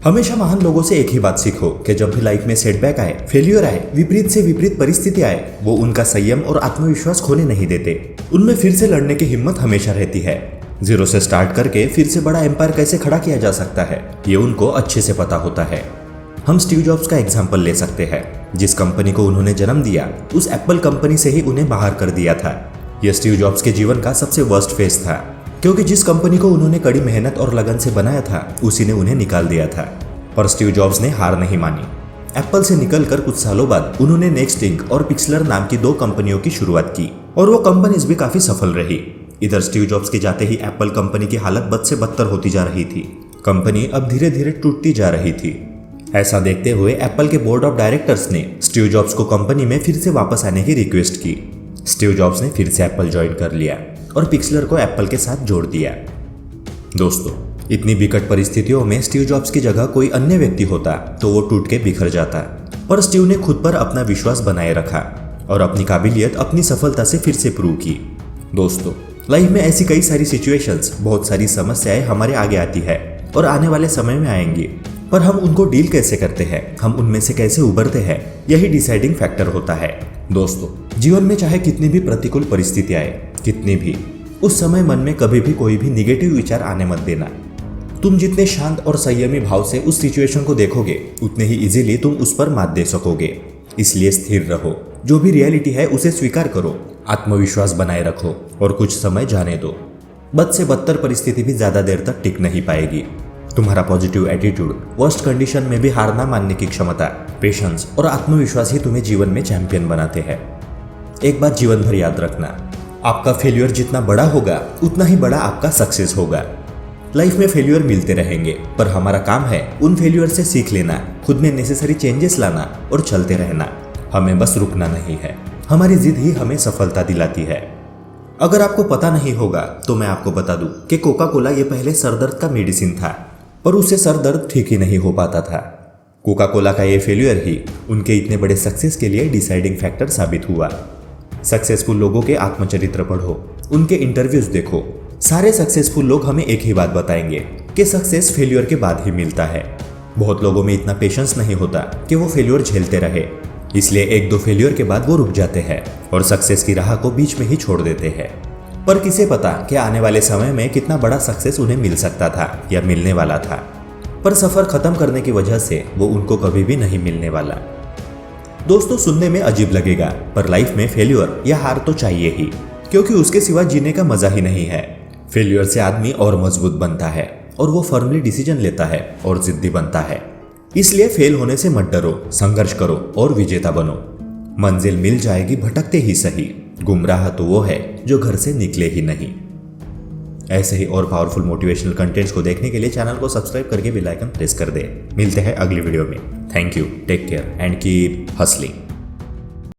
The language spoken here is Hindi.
हमेशा महान लोगों से एक ही बात सीखो कि जब भी लाइफ में सेटबैक आए, फेल्यूर आए, विपरीत से विपरीत परिस्थिति आए, वो उनका संयम और आत्मविश्वास खोने नहीं देते। उनमें फिर से लड़ने की हिम्मत हमेशा रहती है। जीरो से स्टार्ट करके फिर से बड़ा एम्पायर कैसे खड़ा किया जा सकता है, ये उनको अच्छे से पता होता है। हम स्टीव जॉब्स का एग्जाम्पल ले सकते हैं। जिस कंपनी को उन्होंने जन्म दिया, उस एप्पल कंपनी से ही उन्हें बाहर कर दिया था। यह स्टीव जॉब्स के जीवन का सबसे वर्स्ट फेज था, क्योंकि जिस कंपनी को उन्होंने कड़ी मेहनत और लगन से बनाया था, उसी ने उन्हें निकाल दिया था। पर स्टीव जॉब्स ने हार नहीं मानी। एप्पल से निकलकर कुछ सालों बाद उन्होंने नेक्स्ट इंक और पिक्सलर नाम की 2 कंपनियों की शुरुआत की और वो कंपनीज भी काफी सफल रही। इधर स्टीव जॉब्स के जाते ही एप्पल कंपनी की हालत बद से बदतर होती जा रही थी। कंपनी अब धीरे धीरे टूटती जा रही थी। ऐसा देखते हुए एप्पल के बोर्ड ऑफ डायरेक्टर्स ने स्टीव जॉब्स को कंपनी में फिर से वापस आने की रिक्वेस्ट की। स्टीव जॉब्स ने फिर से एप्पल ज्वाइन कर लिया और पिक्सलर को एप्पल के साथ जोड़ दिया। दोस्तों, इतनी विकट परिस्थितियों में स्टीव जॉब्स की जगह कोई अन्य व्यक्ति होता तो वो टूट के बिखर जाता, पर स्टीव ने खुद पर अपना विश्वास बनाए रखा और अपनी काबिलियत अपनी सफलता से फिर से प्रूव की। दोस्तों, लाइफ में ऐसी कई सारी सिचुएशंस, बहुत सारी समस्याएं हमारे आगे आती है और आने वाले समय में आएंगी, पर हम उनको डील कैसे करते हैं, हम उनमें से कैसे उभरते हैं, यही डिसाइडिंग फैक्टर होता है। दोस्तों, जीवन में चाहे कितनी भी प्रतिकूल परिस्थिति आए, कितनी भी, उस समय मन में कभी भी कोई भी निगेटिव विचार आने मत देना। तुम जितने शांत और संयमी भाव से उस सिचुएशन को देखोगे, उतने ही इजीली तुम उस पर मात दे सकोगे। इसलिए स्थिर रहो, जो भी रियलिटी है उसे स्वीकार करो, आत्मविश्वास बनाए रखो और कुछ समय जाने दो। बद से बदतर परिस्थिति भी ज्यादा देर तक टिक नहीं पाएगी। तुम्हारा पॉजिटिव एटीट्यूड, वर्स्ट कंडीशन में भी हार ना मानने की क्षमता, पेशेंस और आत्मविश्वास ही तुम्हें जीवन में चैंपियन बनाते हैं। एक बात जीवन भर याद रखना, आपका फेल्यूर जितना बड़ा होगा, उतना ही बड़ा आपका सक्सेस होगा। लाइफ में फेल्यूर मिलते रहेंगे, पर हमारा काम है उन फेल्यूर से सीख लेना, खुद में नेसेसरी चेंजेस लाना और चलते रहना। हमें बस रुकना नहीं है, हमारी जिद ही हमें सफलता दिलाती है। अगर आपको पता नहीं होगा तो मैं आपको बता दूं कि कोका कोला ये पहले सरदर्द का मेडिसिन था, पर उससे सर दर्द ठीक ही नहीं हो पाता था। कोका कोला का ये फेल्यूर ही उनके इतने बड़े सक्सेस के लिए डिसाइडिंग फैक्टर साबित हुआ। सक्सेसफुल लोगों के आत्मचरित्र पढ़ो, उनके इंटरव्यूज देखो। सारे सक्सेसफुल लोग हमें एक ही बात बताएंगे कि सक्सेस फेल्यूर के बाद ही मिलता है। बहुत लोगों में इतना पेशेंस नहीं होता कि वो फेल्यूर झेलते रहे, इसलिए 1-2 फेल्यूर के बाद वो रुक जाते हैं और सक्सेस की राह को बीच में ही छोड़ देते हैं। पर किसे पता कि आने वाले समय में कितना बड़ा सक्सेस उन्हें मिल सकता था या मिलने वाला था, पर सफर खत्म करने की वजह से वो उनको कभी भी नहीं मिलने वाला। दोस्तों, सुनने में अजीब लगेगा, पर लाइफ में फेल्यूर या हार तो चाहिए ही, क्योंकि उसके सिवा जीने का मजा ही नहीं है। फेल्यूर से आदमी और मजबूत बनता है और वो फर्मली डिसीजन लेता है और जिद्दी बनता है। इसलिए फेल होने से मत डरो, संघर्ष करो और विजेता बनो। मंजिल मिल जाएगी भटकते ही सही, गुमराह तो वो है जो घर से निकले ही नहीं। ऐसे ही और पावरफुल मोटिवेशनल कंटेंट्स को देखने के लिए चैनल को सब्सक्राइब करके बेल आइकन प्रेस कर दे। मिलते हैं अगली वीडियो में। Thank you, take care and keep hustling.